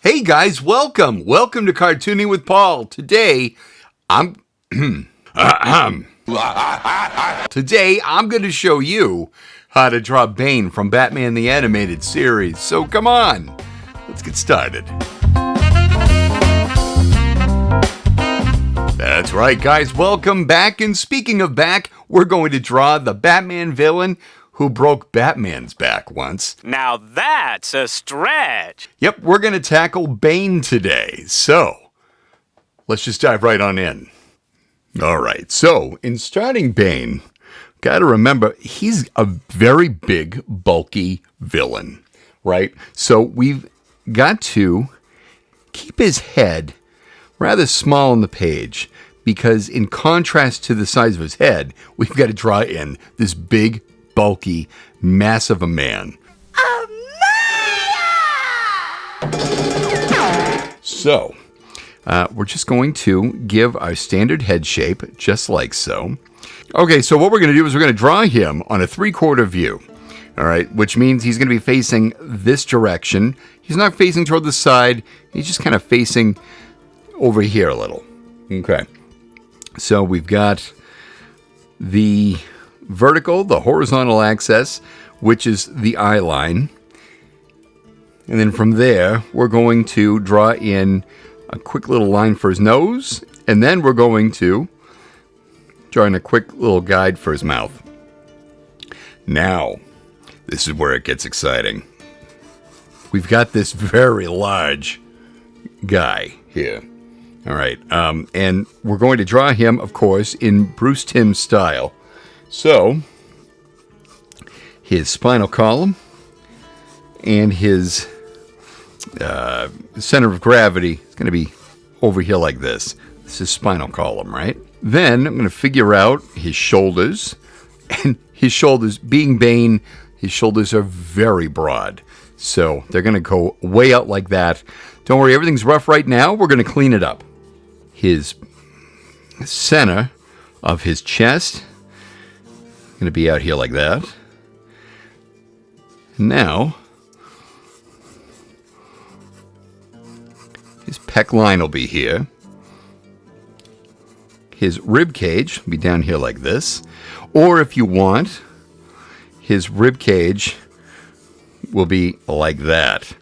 Hey guys, welcome to Cartooning with Paul. Today, I'm going to show you how to draw Bane from Batman the Animated Series. So come on, let's get started. That's right, guys, welcome back. And speaking of back, we're going to draw the Batman villain who broke Batman's back once. Now that's a stretch. Yep, we're going to tackle Bane today. So, let's just dive right on in. All right, so in starting Bane, got to remember, he's a very big, bulky villain, right? So we've got to keep his head rather small on the page, because in contrast to the size of his head, we've got to draw in this big, bulky, massive a man. So, we're just going to give our standard head shape, just like so. Okay, so what we're going to do is we're going to draw him on a 3/4 view. All right, which means he's going to be facing this direction. He's not facing toward the side. He's just kind of facing over here a little. Okay, so we've got the vertical, the horizontal axis, which is the eye line. And then from there, we're going to draw in a quick little line for his nose. And then we're going to draw in a quick little guide for his mouth. Now, this is where it gets exciting. We've got this very large guy here. All right. And we're going to draw him, of course, in Bruce Timm style. So, his spinal column and his center of gravity is going to be over here like this. This is spinal column, right? Then I'm going to figure out his shoulders. And his shoulders, being Bane, his shoulders are very broad. So they're going to go way out like that. Don't worry, everything's rough right now. We're going to clean it up. His center of his chest going to be out here like that. Now, his pec line will be here. His rib cage will be down here like this. Or if you want, his rib cage will be like that.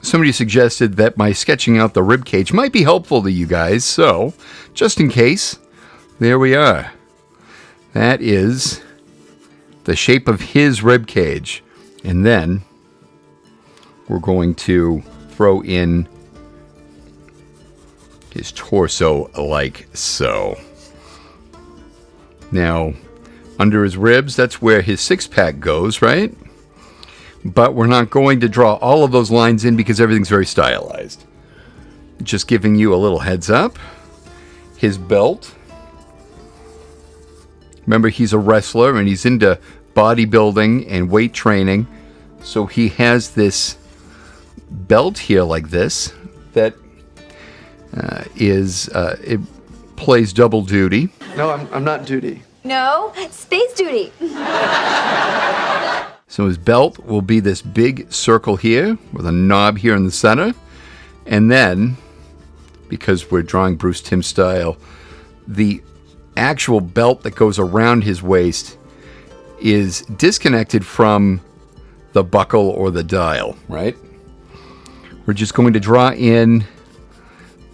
Somebody suggested that my sketching out the rib cage might be helpful to you guys, so just in case, there we are. That is the shape of his rib cage. And then we're going to throw in his torso like so. Now, under his ribs, that's where his six-pack goes, right? But we're not going to draw all of those lines in because everything's very stylized. Just giving you a little heads up. His belt. Remember, he's a wrestler and he's into bodybuilding and weight training. So he has this belt here like this that it plays double duty. No, I'm not duty. No, space duty. So his belt will be this big circle here with a knob here in the center. And then, because we're drawing Bruce Timm style, the actual belt that goes around his waist is disconnected from the buckle or the dial, right? We're just going to draw in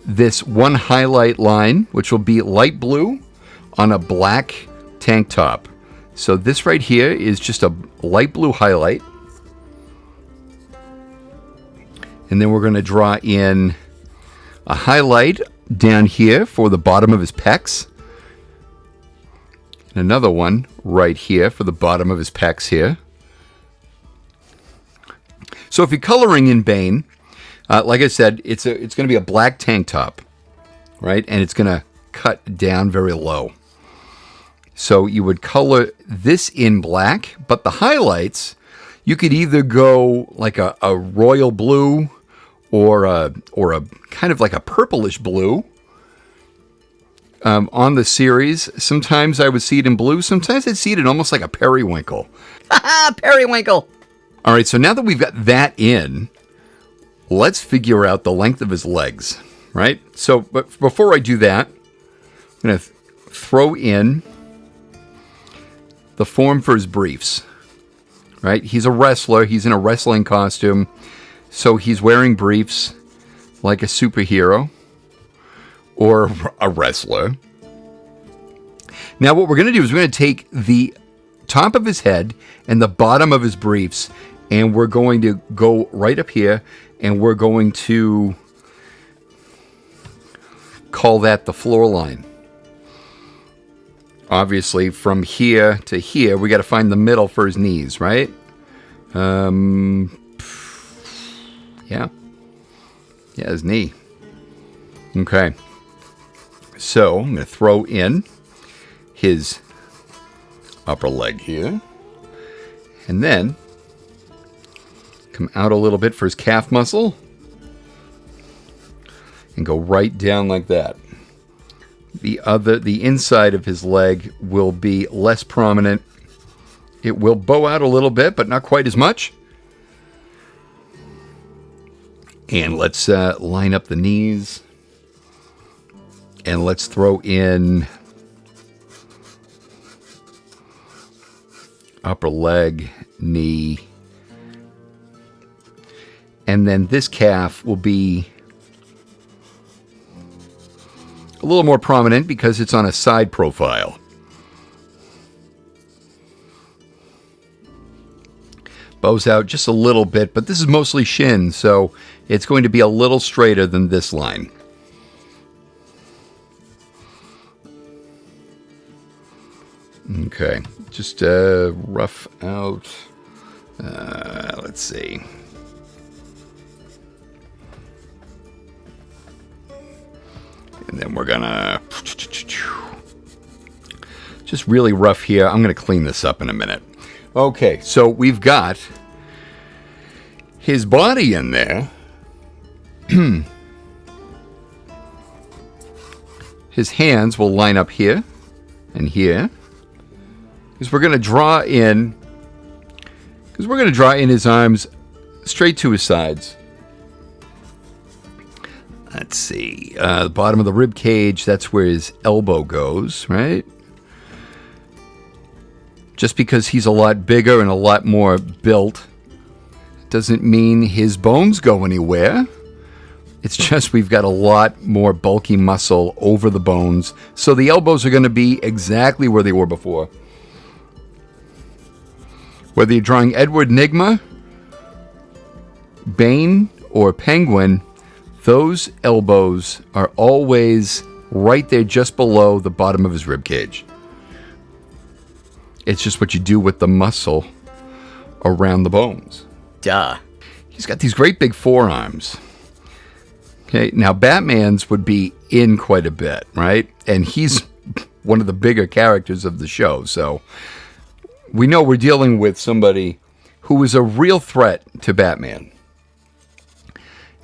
this one highlight line, which will be light blue on a black tank top. So this right here is just a light blue highlight. And then we're going to draw in a highlight down here for the bottom of his pecs. And another one right here for the bottom of his pecs here. So if you're coloring in Bane, like I said, it's going to be a black tank top, right? And it's going to cut down very low. So you would color this in black, but the highlights, you could either go like a royal blue or a kind of like a purplish blue. On the series, sometimes I would see it in blue. Sometimes I'd see it in almost like a periwinkle. Periwinkle. All right, so now that we've got that in, let's figure out the length of his legs, right? So, but before I do that, I'm going to throw in the form for his briefs, right? He's a wrestler. He's in a wrestling costume. So he's wearing briefs like a superhero or a wrestler. Now what we're going to do is we're going to take the top of his head and the bottom of his briefs, and we're going to go right up here, and we're going to call that the floor line. Obviously, from here to here, we got to find the middle for his knees, right? Yeah, his knee. Okay. So I'm going to throw in his upper leg here, and then come out a little bit for his calf muscle, and go right down like that. The inside of his leg will be less prominent. It will bow out a little bit, but not quite as much. And let's line up the knees. And let's throw in upper leg, knee. And then this calf will be a little more prominent because it's on a side profile. Bows out just a little bit, but this is mostly shin, so it's going to be a little straighter than this line. Okay, just rough out. Let's see. And then we're gonna just really rough here. I'm gonna clean this up in a minute. Okay, so we've got his body in there. His hands will line up here and here. Because we're gonna draw in his arms straight to his sides. Let's see, the bottom of the rib cage, that's where his elbow goes, right? Just because he's a lot bigger and a lot more built doesn't mean his bones go anywhere. It's just we've got a lot more bulky muscle over the bones, so the elbows are going to be exactly where they were before. Whether you're drawing Edward Nygma, Bane, or Penguin, those elbows are always right there just below the bottom of his rib cage. It's just what you do with the muscle around the bones. Duh. He's got these great big forearms. Okay, now Batman's would be in quite a bit, right? And he's one of the bigger characters of the show, so we know we're dealing with somebody who is a real threat to Batman.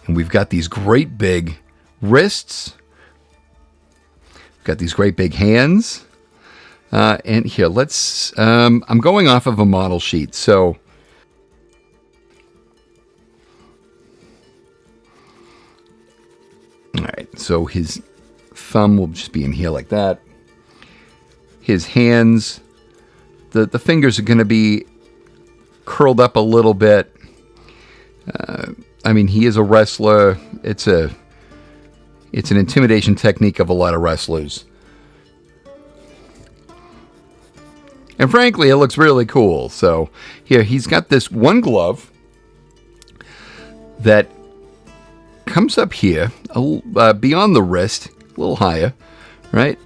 And we've got these great big wrists. We've got these great big hands. And here, let's... I'm going off of a model sheet, so... Alright, so his thumb will just be in here like that. His hands... The fingers are going to be curled up a little bit. I mean, he is a wrestler. It's an intimidation technique of a lot of wrestlers. And frankly, it looks really cool. So here, he's got this one glove that comes up here, beyond the wrist, a little higher, right?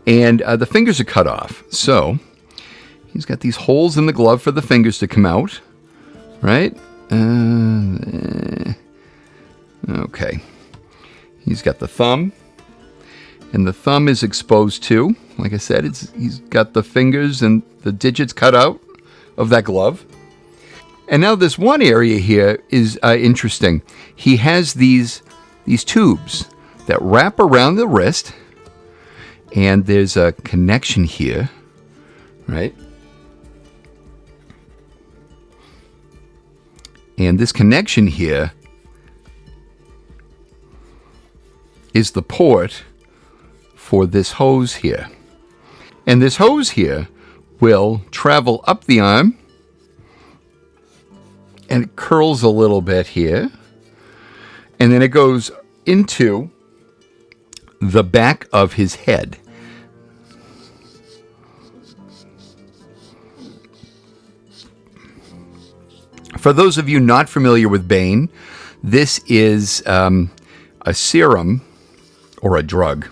And the fingers are cut off. So he's got these holes in the glove for the fingers to come out, right? Okay. He's got the thumb, and the thumb is exposed too. Like I said, he's got the fingers and the digits cut out of that glove. And now this one area here is interesting. He has these tubes that wrap around the wrist, and there's a connection here, right? And this connection here is the port for this hose here. And this hose here will travel up the arm, and it curls a little bit here, and then it goes into the back of his head. For those of you not familiar with Bane, this is a serum or a drug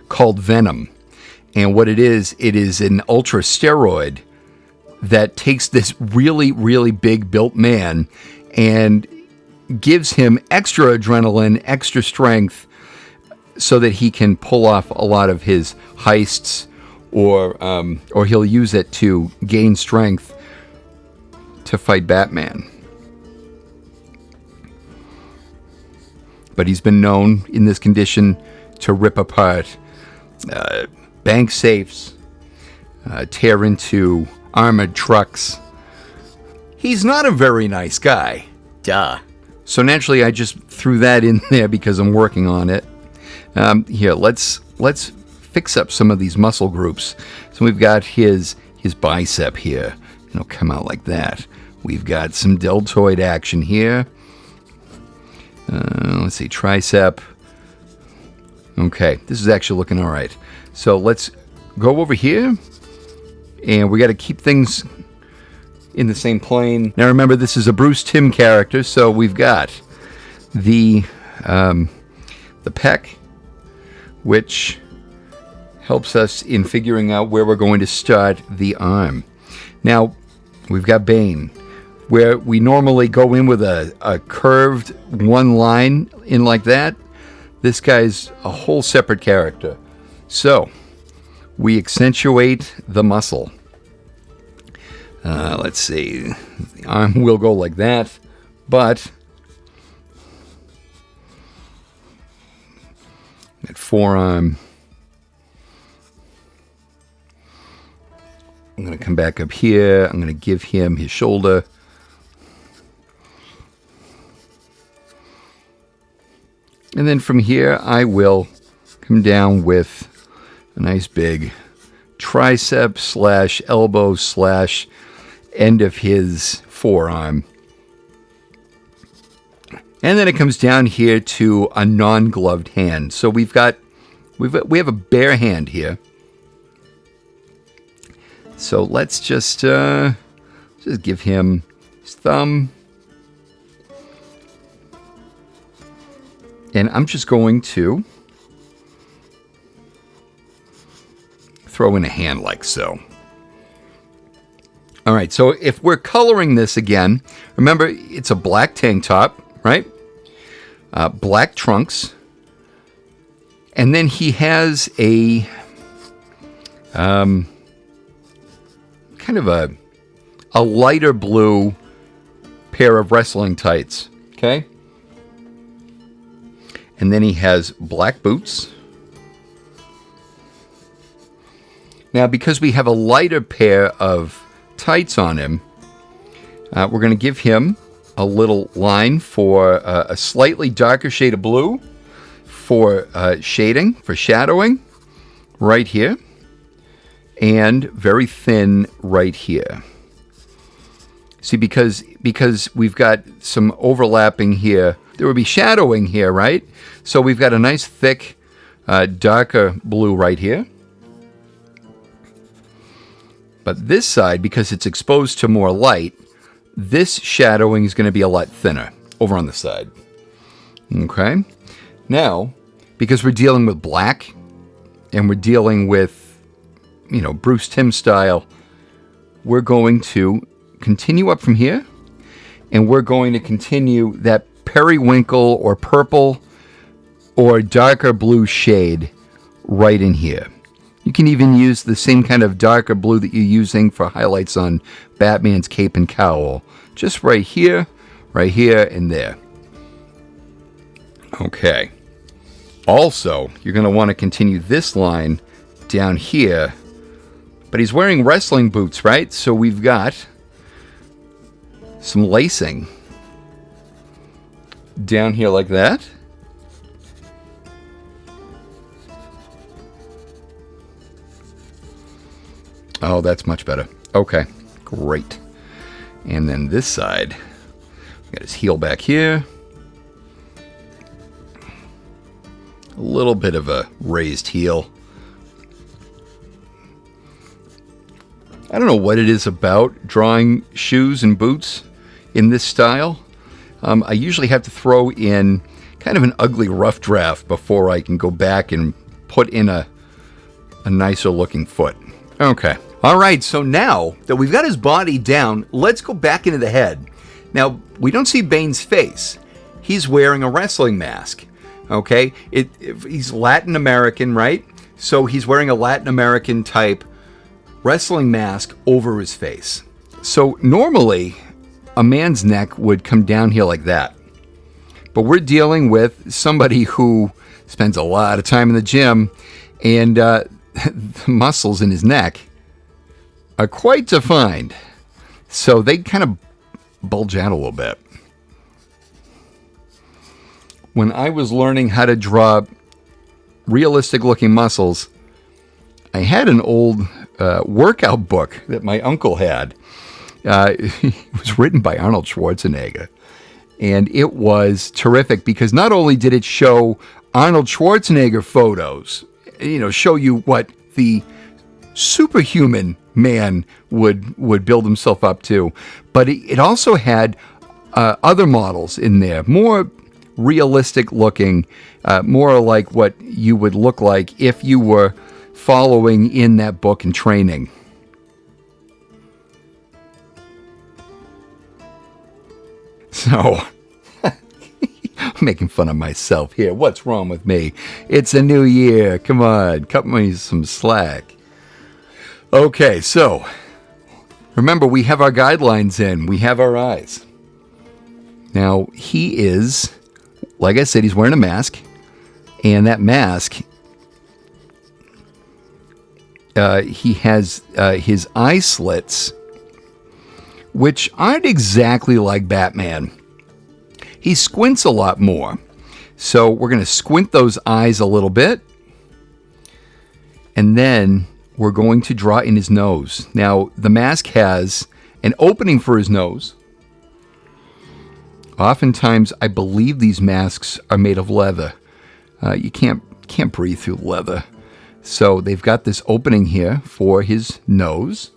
called Venom. And what it is an ultra steroid that takes this really, really big built man and gives him extra adrenaline, extra strength, so that he can pull off a lot of his heists, or he'll use it to gain strength to fight Batman. But he's been known in this condition to rip apart bank safes, tear into armored trucks. He's not a very nice guy. Duh. So naturally, I just threw that in there because I'm working on it. Here, let's fix up some of these muscle groups. So we've got his bicep here. It'll come out like that. We've got some deltoid action here. Let's see, tricep. Okay, this is actually looking all right. So let's go over here, and we got to keep things in the same plane. Now remember, this is a Bruce Timm character, so we've got the pec, which helps us in figuring out where we're going to start the arm. Now, we've got Bane, where we normally go in with a curved one line in like that. This guy's a whole separate character. So, we accentuate the muscle. Let's see. The arm will go like that, but that forearm, I'm going to come back up here. I'm going to give him his shoulder. And then from here, I will come down with a nice big tricep slash elbow slash end of his forearm. And then it comes down here to a non-gloved hand. So we have a bare hand here. So let's just give him his thumb. And I'm just going to throw in a hand like so. All right, so if we're coloring this again, remember it's a black tank top, right? Black trunks. And then he has a kind of a lighter blue pair of wrestling tights, okay? And then he has black boots. Now, because we have a lighter pair of tights on him, we're going to give him a little line for a slightly darker shade of blue for shading, for shadowing, right here, and very thin right here. See, because we've got some overlapping here, there would be shadowing here, right? So we've got a nice thick, darker blue right here. But this side, because it's exposed to more light, this shadowing is going to be a lot thinner over on the side. Okay? Now, because we're dealing with black, and we're dealing with, Bruce Timm style, we're going to continue up from here, and we're going to continue that periwinkle or purple or darker blue shade right in here. You can even use the same kind of darker blue that you're using for highlights on Batman's cape and cowl. Just right here, and there. Okay. Also, you're going to want to continue this line down here. But he's wearing wrestling boots, right? So we've got some lacing down here like that. Oh, that's much better. Okay, great. And then this side, got his heel back here. A little bit of a raised heel. I don't know what it is about drawing shoes and boots in this style. I usually have to throw in kind of an ugly rough draft before I can go back and put in a nicer looking foot. Okay. All right, so now that we've got his body down, let's go back into the head. Now, we don't see Bane's face. He's wearing a wrestling mask, okay? He's Latin American, right? So he's wearing a Latin American type wrestling mask over his face. So normally, a man's neck would come down here like that. But we're dealing with somebody who spends a lot of time in the gym, and the muscles in his neck are quite defined. So they kind of bulge out a little bit. When I was learning how to draw realistic looking muscles, I had an old workout book that my uncle had. It was written by Arnold Schwarzenegger. And it was terrific because not only did it show Arnold Schwarzenegger photos, show you what the superhuman man would build himself up to, but it also had other models in there, more realistic looking, more like what you would look like if you were following in that book and training. So, I'm making fun of myself here. What's wrong with me? It's a new year. Come on, cut me some slack. Okay, so remember, we have our guidelines in. We have our eyes. Now, he is, like I said, he's wearing a mask. And that mask, he has his eye slits, which aren't exactly like Batman. He squints a lot more. So we're going to squint those eyes a little bit. And then we're going to draw in his nose. Now, the mask has an opening for his nose. Oftentimes, I believe these masks are made of leather. You can't breathe through leather. So they've got this opening here for his nose.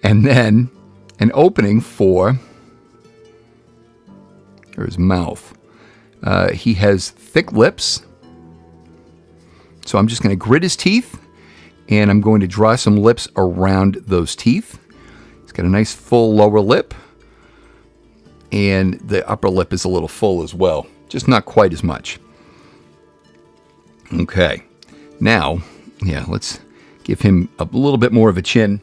And then an opening for his mouth. He has thick lips. So I'm just going to grit his teeth. And I'm going to draw some lips around those teeth. He's got a nice full lower lip. And the upper lip is a little full as well. Just not quite as much. Okay. Now, let's give him a little bit more of a chin.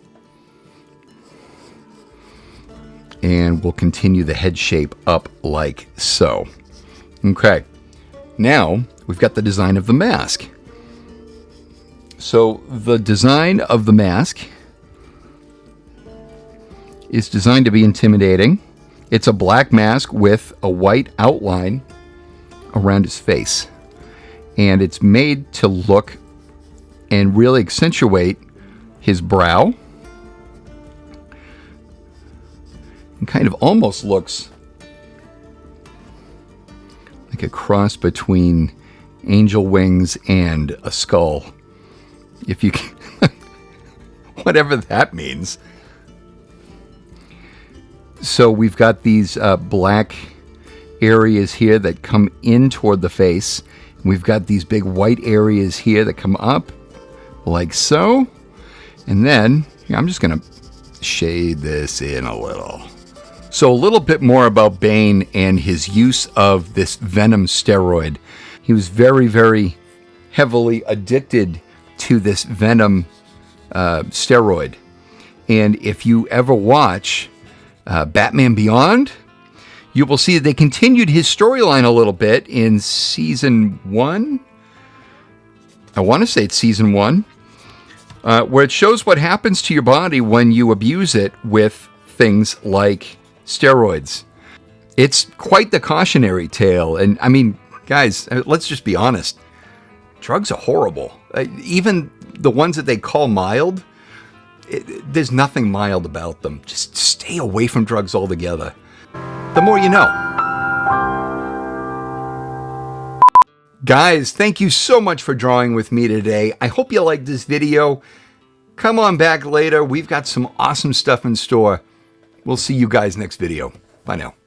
And we'll continue the head shape up like so. Okay. Now, we've got the design of the mask. So, the design of the mask is designed to be intimidating. It's a black mask with a white outline around his face. And it's made to look and really accentuate his brow. And kind of almost looks like a cross between angel wings and a skull. If you can, whatever that means. So we've got these black areas here that come in toward the face. We've got these big white areas here that come up like so. And then I'm just going to shade this in a little. So a little bit more about Bane and his use of this venom steroid. He was very, very heavily addicted to this venom steroid. And if you ever watch Batman Beyond, you will see that they continued his storyline a little bit in season 1. I want to say it's season 1, where it shows what happens to your body when you abuse it with things like steroids. It's quite the cautionary tale. And I mean, guys, let's just be honest. Drugs are horrible. Even the ones that they call mild, there's nothing mild about them. Just stay away from drugs altogether. The more you know. Guys, thank you so much for drawing with me today. I hope you liked this video. Come on back later. We've got some awesome stuff in store. We'll see you guys next video. Bye now.